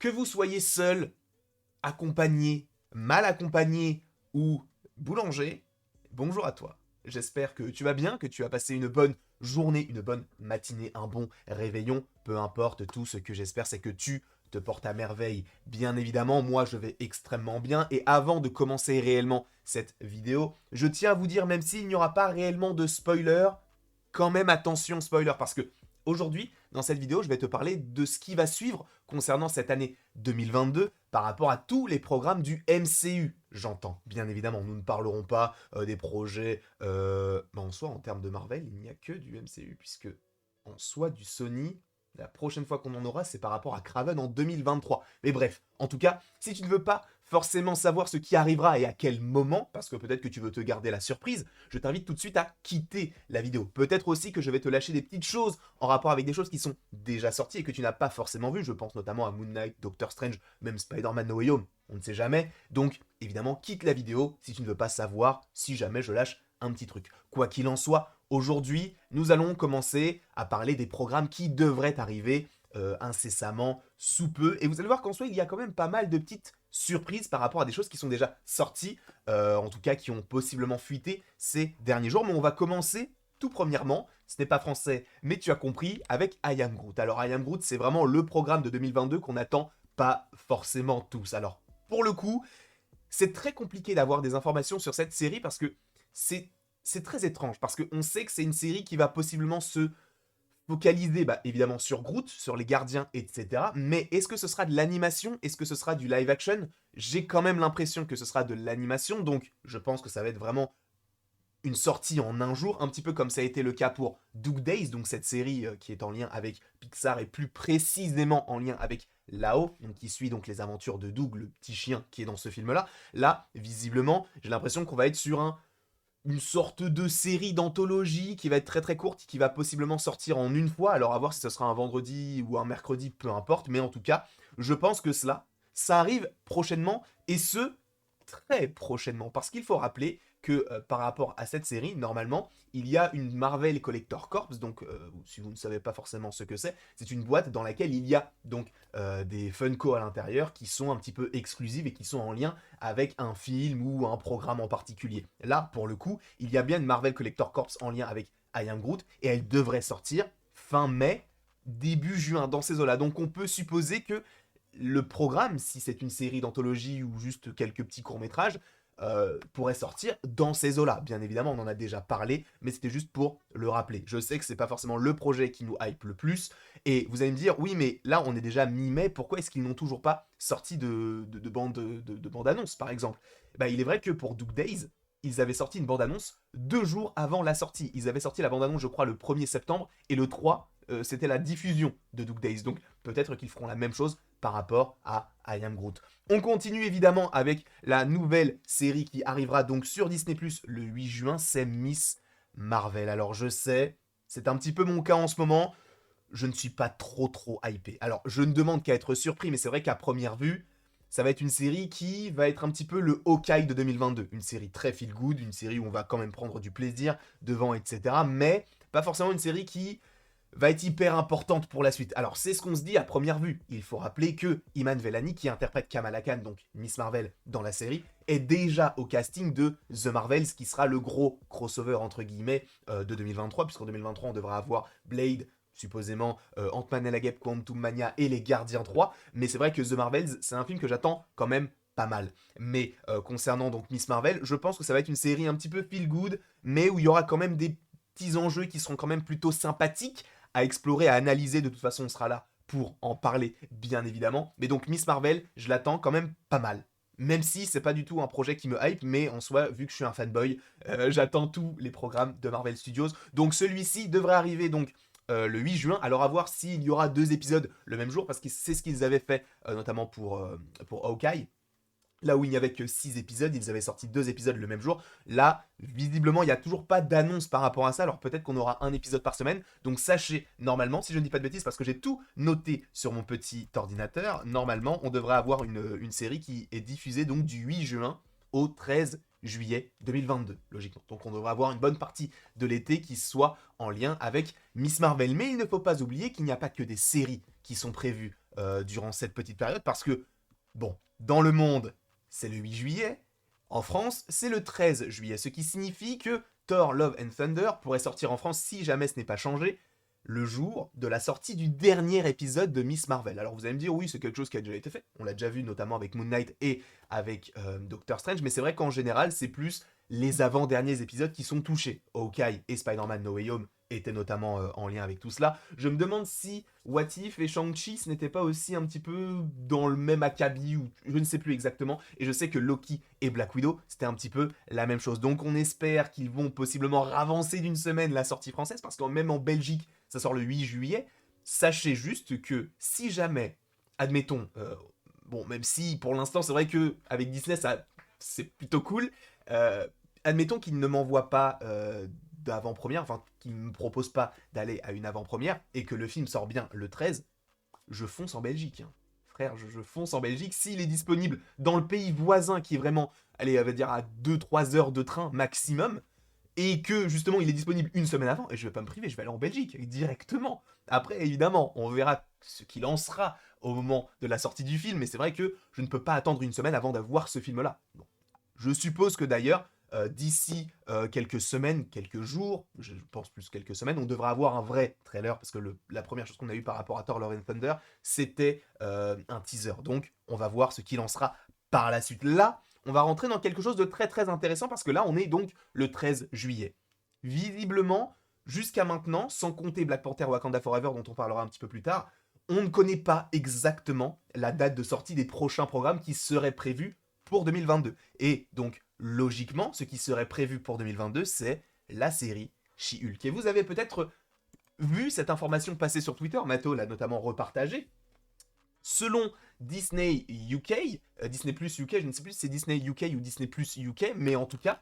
Que vous soyez seul, accompagné, mal accompagné ou boulanger, bonjour à toi. J'espère que tu vas bien, que tu as passé une bonne journée, une bonne matinée, un bon réveillon. Peu importe, tout ce que j'espère, c'est que tu te portes à merveille. Bien évidemment, moi je vais extrêmement bien. Et avant de commencer réellement cette vidéo, je tiens à vous dire, même s'il n'y aura pas réellement de spoiler, quand même attention spoiler, parce que aujourd'hui, dans cette vidéo, je vais te parler de ce qui va suivre concernant cette année 2022 par rapport à tous les programmes du MCU. J'entends, bien évidemment, nous ne parlerons pas des projets, en soi, en termes de Marvel, il n'y a que du MCU, puisque en soi, du Sony, la prochaine fois qu'on en aura, c'est par rapport à Kraven en 2023. Mais bref, en tout cas, si tu ne veux pas forcément savoir ce qui arrivera et à quel moment, parce que peut-être que tu veux te garder la surprise, je t'invite tout de suite à quitter la vidéo. Peut-être aussi que je vais te lâcher des petites choses en rapport avec des choses qui sont déjà sorties et que tu n'as pas forcément vues. Je pense notamment à Moon Knight, Doctor Strange, même Spider-Man No Way Home. On ne sait jamais. Donc, évidemment, quitte la vidéo si tu ne veux pas savoir si jamais je lâche un petit truc. Quoi qu'il en soit, aujourd'hui, nous allons commencer à parler des programmes qui devraient arriver incessamment sous peu. Et vous allez voir qu'en soi, il y a quand même pas mal de petites surprises par rapport à des choses qui sont déjà sorties, en tout cas qui ont possiblement fuité ces derniers jours. Mais on va commencer tout premièrement, ce n'est pas français, mais tu as compris, avec I Am Groot. Alors I Am Groot, c'est vraiment le programme de 2022 qu'on attend pas forcément tous. Alors, pour le coup, c'est très compliqué d'avoir des informations sur cette série parce que c'est c'est très étrange, parce qu'on sait que c'est une série qui va possiblement se focaliser, évidemment, sur Groot, sur les gardiens, etc. Mais est-ce que ce sera de l'animation? Est-ce que ce sera du live action? J'ai quand même l'impression que ce sera de l'animation, donc je pense que ça va être vraiment une sortie en un jour, un petit peu comme ça a été le cas pour Doug Days, donc cette série qui est en lien avec Pixar et plus précisément en lien avec Lao, donc qui suit donc les aventures de Doug, le petit chien qui est dans ce film-là. Là, visiblement, j'ai l'impression qu'on va être sur une sorte de série d'anthologie qui va être très très courte, qui va possiblement sortir en une fois. Alors à voir si ce sera un vendredi ou un mercredi, peu importe. Mais en tout cas, je pense que ça arrive prochainement, et ce, très prochainement. Parce qu'il faut rappeler que par rapport à cette série, normalement, il y a une Marvel Collector Corps. Donc, si vous ne savez pas forcément ce que c'est une boîte dans laquelle il y a donc des Funko à l'intérieur qui sont un petit peu exclusives et qui sont en lien avec un film ou un programme en particulier. Là, pour le coup, il y a bien une Marvel Collector Corps en lien avec I Am Groot, et elle devrait sortir fin mai, début juin, dans ces eaux-là. Donc on peut supposer que le programme, si c'est une série d'anthologie ou juste quelques petits courts-métrages, pourrait sortir dans ces eaux-là. Bien évidemment, on en a déjà parlé, mais c'était juste pour le rappeler. Je sais que c'est pas forcément le projet qui nous hype le plus, et vous allez me dire, oui, mais là, on est déjà mi-mai, pourquoi est-ce qu'ils n'ont toujours pas sorti de bande-annonce, par exemple? Il est vrai que pour Doug Days, ils avaient sorti une bande-annonce 2 jours avant la sortie. Ils avaient sorti la bande-annonce, je crois, le 1er septembre, et le 3, c'était la diffusion de Doug Days. Donc peut-être qu'ils feront la même chose par rapport à I Am Groot. On continue évidemment avec la nouvelle série qui arrivera donc sur Disney+, le 8 juin, c'est Miss Marvel. Alors je sais, c'est un petit peu mon cas en ce moment, je ne suis pas trop hypé. Alors je ne demande qu'à être surpris, mais c'est vrai qu'à première vue, ça va être une série qui va être un petit peu le Hawkeye de 2022. Une série très feel good, une série où on va quand même prendre du plaisir devant, etc. Mais pas forcément une série qui va être hyper importante pour la suite. Alors c'est ce qu'on se dit à première vue. Il faut rappeler que Iman Vellani, qui interprète Kamala Khan, donc Miss Marvel dans la série, est déjà au casting de The Marvels, qui sera le gros crossover entre guillemets de 2023, puisqu'en 2023 on devra avoir Blade, supposément Ant-Man and the Wasp, Quantum Mania et les Gardiens 3. Mais c'est vrai que The Marvels, c'est un film que j'attends quand même pas mal. Mais concernant donc Miss Marvel, je pense que ça va être une série un petit peu feel good, mais où il y aura quand même des petits enjeux qui seront quand même plutôt sympathiques à explorer, à analyser. De toute façon, on sera là pour en parler, bien évidemment. Mais donc Miss Marvel, je l'attends quand même pas mal. Même si c'est pas du tout un projet qui me hype, mais en soi, vu que je suis un fanboy, j'attends tous les programmes de Marvel Studios. Donc celui-ci devrait arriver donc le 8 juin. Alors à voir s'il y aura 2 épisodes le même jour, parce que c'est ce qu'ils avaient fait notamment pour Hawkeye. Là où il n'y avait que 6 épisodes, ils avaient sorti 2 épisodes le même jour. Là, visiblement, il n'y a toujours pas d'annonce par rapport à ça. Alors peut-être qu'on aura un épisode par semaine. Donc sachez, normalement, si je ne dis pas de bêtises, parce que j'ai tout noté sur mon petit ordinateur, normalement, on devrait avoir une série qui est diffusée donc du 8 juin au 13 juillet 2022, logiquement. Donc on devrait avoir une bonne partie de l'été qui soit en lien avec Miss Marvel. Mais il ne faut pas oublier qu'il n'y a pas que des séries qui sont prévues durant cette petite période, parce que, bon, dans le monde, c'est le 8 juillet, en France, c'est le 13 juillet, ce qui signifie que Thor Love and Thunder pourrait sortir en France, si jamais ce n'est pas changé, le jour de la sortie du dernier épisode de Miss Marvel. Alors vous allez me dire, oui, c'est quelque chose qui a déjà été fait, on l'a déjà vu notamment avec Moon Knight et avec Doctor Strange, mais c'est vrai qu'en général, c'est plus les avant-derniers épisodes qui sont touchés. Hawkeye et Spider-Man No Way Home étaient notamment en lien avec tout cela. Je me demande si What If et Shang-Chi, ce n'était pas aussi un petit peu dans le même acabit, ou je ne sais plus exactement, et je sais que Loki et Black Widow, c'était un petit peu la même chose. Donc on espère qu'ils vont possiblement ravancer d'une semaine la sortie française, parce que même en Belgique, ça sort le 8 juillet. Sachez juste que si jamais, admettons, bon, même si pour l'instant c'est vrai que avec Disney ça c'est plutôt cool, admettons qu'ils ne m'envoient pas d'avant-première, enfin qu'ils ne me proposent pas d'aller à une avant-première et que le film sort bien le 13, je fonce en Belgique. Hein. Frère, je fonce en Belgique. S'il est disponible dans le pays voisin qui est vraiment, allez, on va dire à 2-3 heures de train maximum, et que justement il est disponible une semaine avant, et je vais pas me priver, je vais aller en Belgique directement. Après, évidemment, on verra ce qu'il en sera au moment de la sortie du film, mais c'est vrai que je ne peux pas attendre une semaine avant d'avoir ce film-là. Bon. Je suppose que d'ailleurs, d'ici quelques semaines, quelques jours, je pense plus quelques semaines, on devra avoir un vrai trailer, parce que la première chose qu'on a eue par rapport à Thor Love and Thunder, c'était un teaser. Donc, on va voir ce qu'il en sera par la suite. Là, on va rentrer dans quelque chose de très très intéressant, parce que là, on est donc le 13 juillet. Visiblement, jusqu'à maintenant, sans compter Black Panther Wakanda Forever, dont on parlera un petit peu plus tard, on ne connaît pas exactement la date de sortie des prochains programmes qui seraient prévus pour 2022. Et donc, logiquement, ce qui serait prévu pour 2022, c'est la série She-Hulk. Et vous avez peut-être vu cette information passer sur Twitter, Matho l'a notamment repartagé. Selon Disney UK, Disney Plus UK, je ne sais plus si c'est Disney UK ou Disney Plus UK, mais en tout cas,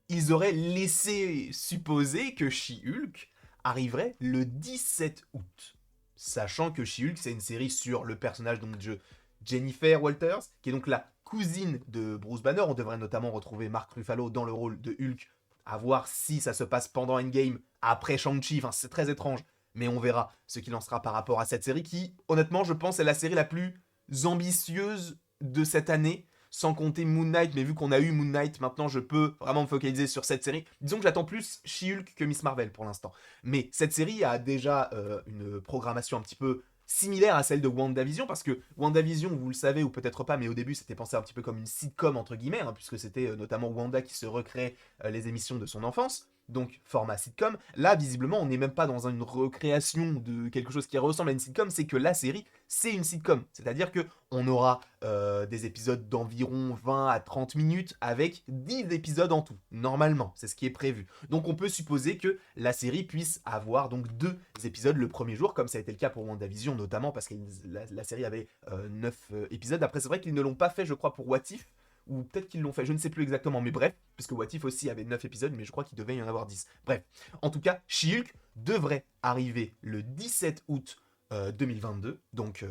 ils auraient laissé supposer que She-Hulk arriverait le 17 août. Sachant que She-Hulk, c'est une série sur le personnage donc, de Jennifer Walters, qui est donc la cousine de Bruce Banner. On devrait notamment retrouver Mark Ruffalo dans le rôle de Hulk, à voir si ça se passe pendant Endgame, après Shang-Chi, enfin c'est très étrange, mais on verra ce qu'il en sera par rapport à cette série qui, honnêtement, je pense est la série la plus ambitieuse de cette année, sans compter Moon Knight, mais vu qu'on a eu Moon Knight, maintenant je peux vraiment me focaliser sur cette série. Disons que j'attends plus She-Hulk que Miss Marvel pour l'instant. Mais cette série a déjà une programmation un petit peu similaire à celle de WandaVision, parce que WandaVision, vous le savez ou peut-être pas, mais au début c'était pensé un petit peu comme une sitcom entre guillemets, hein, puisque c'était notamment Wanda qui se recrée les émissions de son enfance, donc format sitcom. Là, visiblement, on n'est même pas dans une recréation de quelque chose qui ressemble à une sitcom, c'est que la série, c'est une sitcom. C'est-à-dire que on aura des épisodes d'environ 20 à 30 minutes avec 10 épisodes en tout. Normalement, c'est ce qui est prévu. Donc on peut supposer que la série puisse avoir donc 2 épisodes le premier jour, comme ça a été le cas pour WandaVision notamment, parce que la série avait 9 épisodes. Après, c'est vrai qu'ils ne l'ont pas fait, je crois, pour What If, ou peut-être qu'ils l'ont fait, je ne sais plus exactement, mais bref, puisque What If aussi avait 9 épisodes, mais je crois qu'il devait y en avoir 10. Bref, en tout cas, She-Hulk devrait arriver le 17 août 2022, donc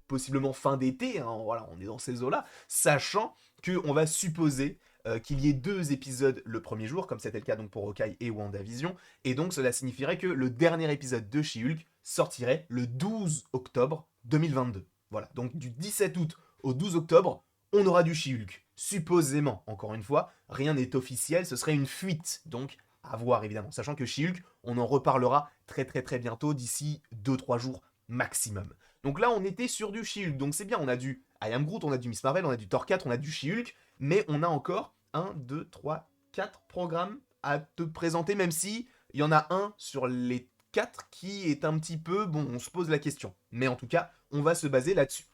possiblement fin d'été, hein, voilà, on est dans ces eaux-là, sachant qu'on va supposer qu'il y ait 2 épisodes le premier jour, comme c'était le cas donc pour Hawkeye et WandaVision, et donc cela signifierait que le dernier épisode de She-Hulk sortirait le 12 octobre 2022. Voilà, donc du 17 août au 12 octobre, on aura du She-Hulk. Supposément, encore une fois, rien n'est officiel, ce serait une fuite, donc à voir évidemment. Sachant que She-Hulk, on en reparlera très très très bientôt, d'ici 2-3 jours maximum. Donc là, on était sur du She-Hulk, donc c'est bien, on a du I Am Groot, on a du Miss Marvel, on a du Thor 4, on a du She-Hulk, mais on a encore 1, 2, 3, 4 programmes à te présenter, même si il y en a un sur les 4 qui est un petit peu, bon, on se pose la question. Mais en tout cas, on va se baser là-dessus.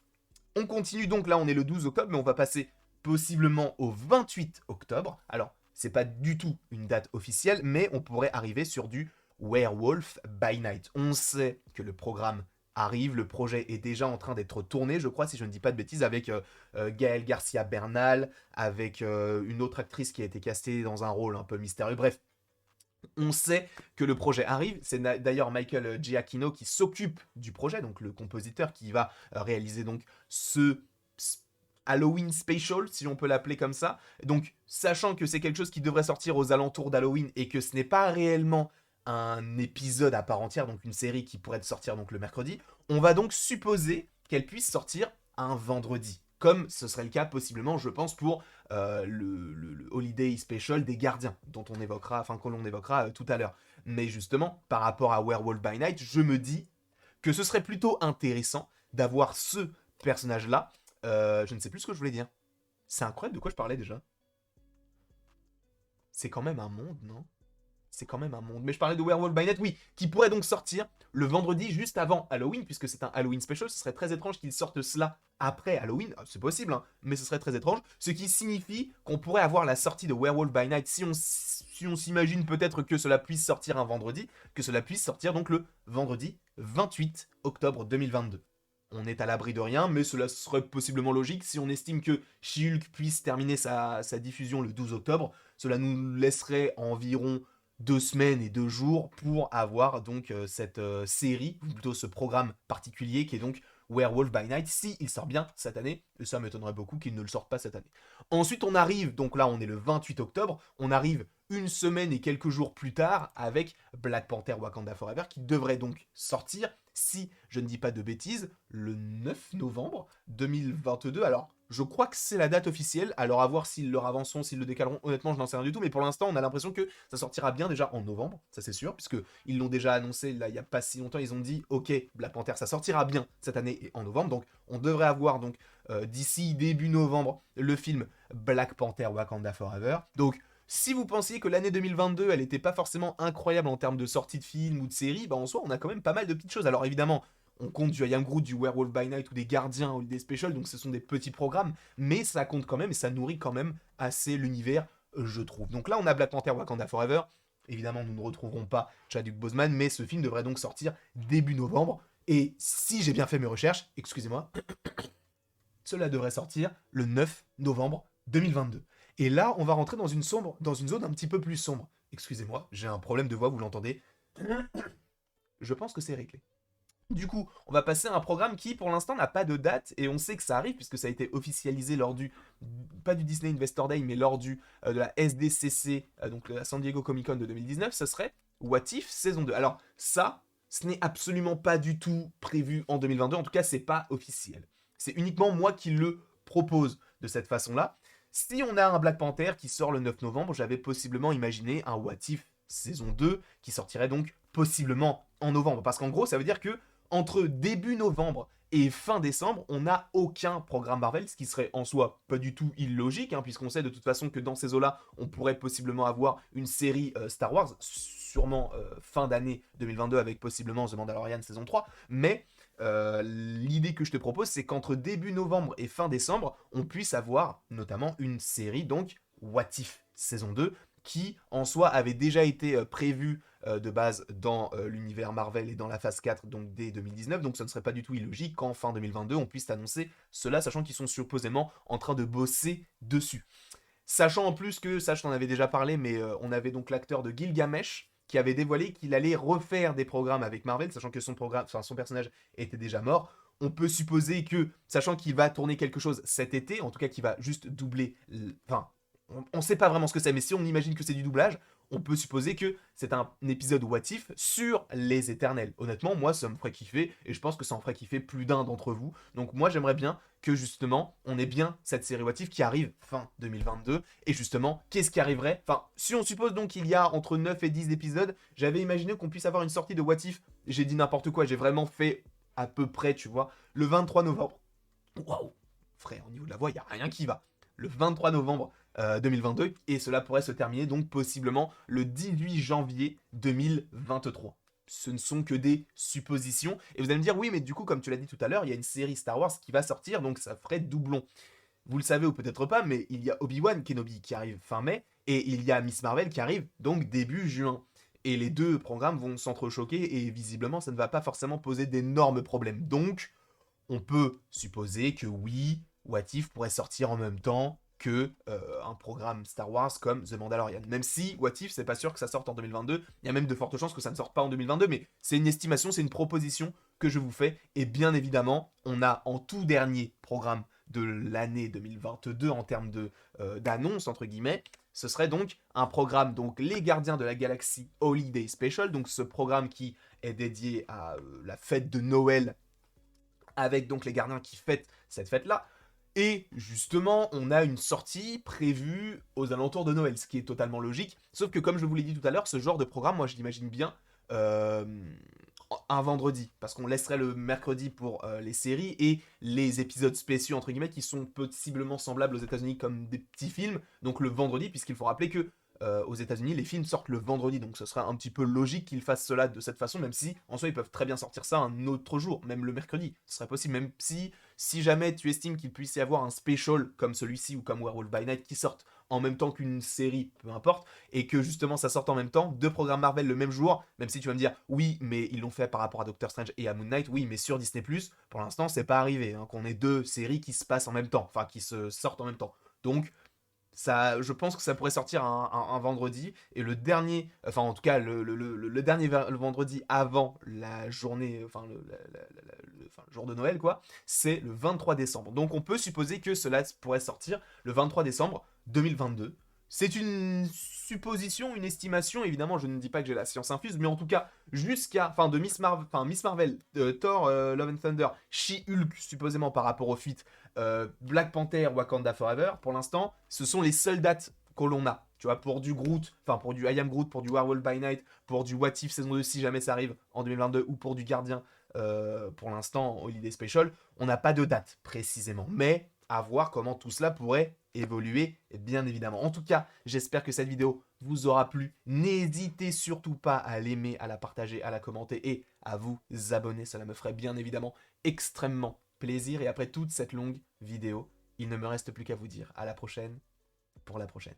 On continue donc, là on est le 12 octobre, mais on va passer possiblement au 28 octobre. Alors, c'est pas du tout une date officielle, mais on pourrait arriver sur du Werewolf by Night. On sait que le programme arrive, le projet est déjà en train d'être tourné, je crois, si je ne dis pas de bêtises, avec Gaël Garcia Bernal, avec une autre actrice qui a été castée dans un rôle un peu mystérieux. Bref, on sait que le projet arrive, c'est d'ailleurs Michael Giacchino qui s'occupe du projet, donc le compositeur qui va réaliser donc ce Halloween Special, si on peut l'appeler comme ça. Donc, sachant que c'est quelque chose qui devrait sortir aux alentours d'Halloween et que ce n'est pas réellement un épisode à part entière, donc une série qui pourrait sortir donc le mercredi, On va donc supposer qu'elle puisse sortir un vendredi, comme ce serait le cas possiblement, je pense, pour le Holiday Special des Gardiens, dont on évoquera, enfin que l'on évoquera tout à l'heure. Mais justement, par rapport à Werewolf by Night, je me dis que ce serait plutôt intéressant d'avoir ce personnage-là. Je ne sais plus ce que je voulais dire. C'est incroyable de quoi je parlais déjà. C'est quand même un monde, non? C'est quand même un monde. Mais je parlais de Werewolf by Night, oui, qui pourrait donc sortir le vendredi juste avant Halloween, puisque c'est un Halloween special. Ce serait très étrange qu'il sorte cela après Halloween. C'est possible, hein, mais ce serait très étrange. Ce qui signifie qu'on pourrait avoir la sortie de Werewolf by Night si on s'imagine peut-être que cela puisse sortir un vendredi, que cela puisse sortir donc le vendredi 28 octobre 2022. On est à l'abri de rien, mais cela serait possiblement logique si on estime que She-Hulk puisse terminer sa diffusion le 12 octobre. Cela nous laisserait environ 2 semaines et 2 jours pour avoir donc cette série, ou plutôt ce programme particulier qui est donc Werewolf by Night, si il sort bien cette année, et ça m'étonnerait beaucoup qu'il ne le sorte pas cette année. Ensuite on arrive, donc là on est le 28 octobre, on arrive une semaine et quelques jours plus tard avec Black Panther Wakanda Forever qui devrait donc sortir, si je ne dis pas de bêtises, le 9 novembre 2022. Alors je crois que c'est la date officielle, alors à voir s'ils le avanceront, s'ils le décaleront, honnêtement je n'en sais rien du tout, mais pour l'instant on a l'impression que ça sortira bien déjà en novembre, ça c'est sûr, puisque ils l'ont déjà annoncé là il n'y a pas si longtemps, ils ont dit ok Black Panther ça sortira bien cette année et en novembre, donc on devrait avoir donc d'ici début novembre le film Black Panther Wakanda Forever. Donc si vous pensiez que l'année 2022 elle n'était pas forcément incroyable en termes de sortie de films ou de séries, bah en soi on a quand même pas mal de petites choses. Alors évidemment on compte du I Am Groot, du Werewolf by Night ou des Gardiens ou des Specials, donc ce sont des petits programmes, mais ça compte quand même et ça nourrit quand même assez l'univers, je trouve. Donc là, on a Black Panther Wakanda Forever. Évidemment, nous ne retrouverons pas Chadwick Boseman, mais ce film devrait donc sortir début novembre. Et si j'ai bien fait mes recherches, excusez-moi, cela devrait sortir le 9 novembre 2022. Et là, on va rentrer dans une zone un petit peu plus sombre. Excusez-moi, j'ai un problème de voix, vous l'entendez. Je pense que c'est réglé. Du coup, on va passer à un programme qui, pour l'instant, n'a pas de date, et on sait que ça arrive, puisque ça a été officialisé lors pas du Disney Investor Day, mais lors de la SDCC, donc la San Diego Comic Con de 2019, ce serait What If saison 2. Alors ça, ce n'est absolument pas du tout prévu en 2022, en tout cas, c'est pas officiel. C'est uniquement moi qui le propose de cette façon-là. Si on a un Black Panther qui sort le 9 novembre, j'avais possiblement imaginé un What If saison 2 qui sortirait donc possiblement en novembre. Parce qu'en gros, ça veut dire que entre début novembre et fin décembre, on n'a aucun programme Marvel, ce qui serait en soi pas du tout illogique, hein, puisqu'on sait de toute façon que dans ces eaux-là, on pourrait possiblement avoir une série Star Wars, sûrement fin d'année 2022 avec possiblement The Mandalorian saison 3, mais l'idée que je te propose, c'est qu'entre début novembre et fin décembre, on puisse avoir notamment une série, donc What If saison 2, qui en soi avait déjà été prévue de base dans l'univers Marvel et dans la phase 4 donc dès 2019, donc ce ne serait pas du tout illogique qu'en fin 2022 on puisse annoncer cela, sachant qu'ils sont supposément en train de bosser dessus. Sachant en plus que, ça je t'en avais déjà parlé, mais on avait donc l'acteur de Gilgamesh qui avait dévoilé qu'il allait refaire des programmes avec Marvel, sachant que son personnage était déjà mort. On peut supposer que, sachant qu'il va tourner quelque chose cet été, en tout cas qu'il va juste doubler, enfin, on ne sait pas vraiment ce que c'est, mais si on imagine que c'est du doublage, on peut supposer que c'est un épisode What If sur les Éternels. Honnêtement, moi, ça me ferait kiffer, et je pense que ça en ferait kiffer plus d'un d'entre vous. Donc moi, j'aimerais bien que justement, on ait bien cette série What If qui arrive fin 2022. Et justement, qu'est-ce qui arriverait? Enfin, si on suppose donc qu'il y a entre 9 et 10 épisodes, j'avais imaginé qu'on puisse avoir une sortie de What If. J'ai dit n'importe quoi, j'ai vraiment fait à peu près, tu vois, le 23 novembre. Waouh, frère, au niveau de la voix, il n'y a rien qui va. Le 23 novembre 2022, et cela pourrait se terminer donc possiblement le 18 janvier 2023. Ce ne sont que des suppositions. Et vous allez me dire, oui, mais du coup, comme tu l'as dit tout à l'heure, il y a une série Star Wars qui va sortir, donc ça ferait doublon. Vous le savez ou peut-être pas, mais il y a Obi-Wan Kenobi qui arrive fin mai, et il y a Miss Marvel qui arrive donc début juin. Et les deux programmes vont s'entrechoquer, et visiblement, ça ne va pas forcément poser d'énormes problèmes. Donc, on peut supposer que oui, What If pourrait sortir en même temps que un programme Star Wars comme The Mandalorian. Même si What If, c'est pas sûr que ça sorte en 2022, il y a même de fortes chances que ça ne sorte pas en 2022, mais c'est une estimation, c'est une proposition que je vous fais, et bien évidemment, on a en tout dernier programme de l'année 2022 en termes d'annonce, entre guillemets, ce serait donc un programme, donc Les Gardiens de la Galaxie Holiday Special, donc ce programme qui est dédié à la fête de Noël avec donc les gardiens qui fêtent cette fête-là. Et justement, on a une sortie prévue aux alentours de Noël, ce qui est totalement logique. Sauf que comme je vous l'ai dit tout à l'heure, ce genre de programme, moi je l'imagine bien euh, un vendredi. Parce qu'on laisserait le mercredi pour les séries et les épisodes spéciaux, entre guillemets, qui sont possiblement semblables aux États-Unis comme des petits films. Donc le vendredi, puisqu'il faut rappeler que aux États-Unis, les films sortent le vendredi, donc ce serait un petit peu logique qu'ils fassent cela de cette façon, même si en soi ils peuvent très bien sortir ça un autre jour, même le mercredi, ce serait possible, même si jamais tu estimes qu'il puisse y avoir un special comme celui-ci ou comme Werewolf by Night qui sortent en même temps qu'une série, peu importe, et que justement ça sorte en même temps, deux programmes Marvel le même jour, même si tu vas me dire oui, mais ils l'ont fait par rapport à Doctor Strange et à Moon Knight, oui, mais sur Disney+, pour l'instant c'est pas arrivé, hein, qu'on ait deux séries qui se passent en même temps, enfin qui se sortent en même temps. Donc ça, je pense que ça pourrait sortir un vendredi, et le dernier, enfin en tout cas le dernier le vendredi avant la journée, enfin enfin, le jour de Noël quoi, c'est le 23 décembre. Donc on peut supposer que cela pourrait sortir le 23 décembre 2022. C'est une supposition, une estimation, évidemment je ne dis pas que j'ai la science infuse, mais en tout cas jusqu'à, enfin de Miss Marvel, Thor, Love and Thunder, She-Hulk supposément par rapport au feat, Black Panther, Wakanda Forever, pour l'instant, ce sont les seules dates que l'on a. Tu vois, pour du Groot, enfin pour du I Am Groot, pour du Werewolf by Night, pour du What If saison 2 si jamais ça arrive en 2022, ou pour du Gardien, pour l'instant, Holiday Special, on n'a pas de date précisément. Mais à voir comment tout cela pourrait évoluer, bien évidemment. En tout cas, j'espère que cette vidéo vous aura plu. N'hésitez surtout pas à l'aimer, à la partager, à la commenter et à vous abonner. Cela me ferait bien évidemment extrêmement plaisir. Et après toute cette longue vidéo, il ne me reste plus qu'à vous dire à la prochaine pour la prochaine.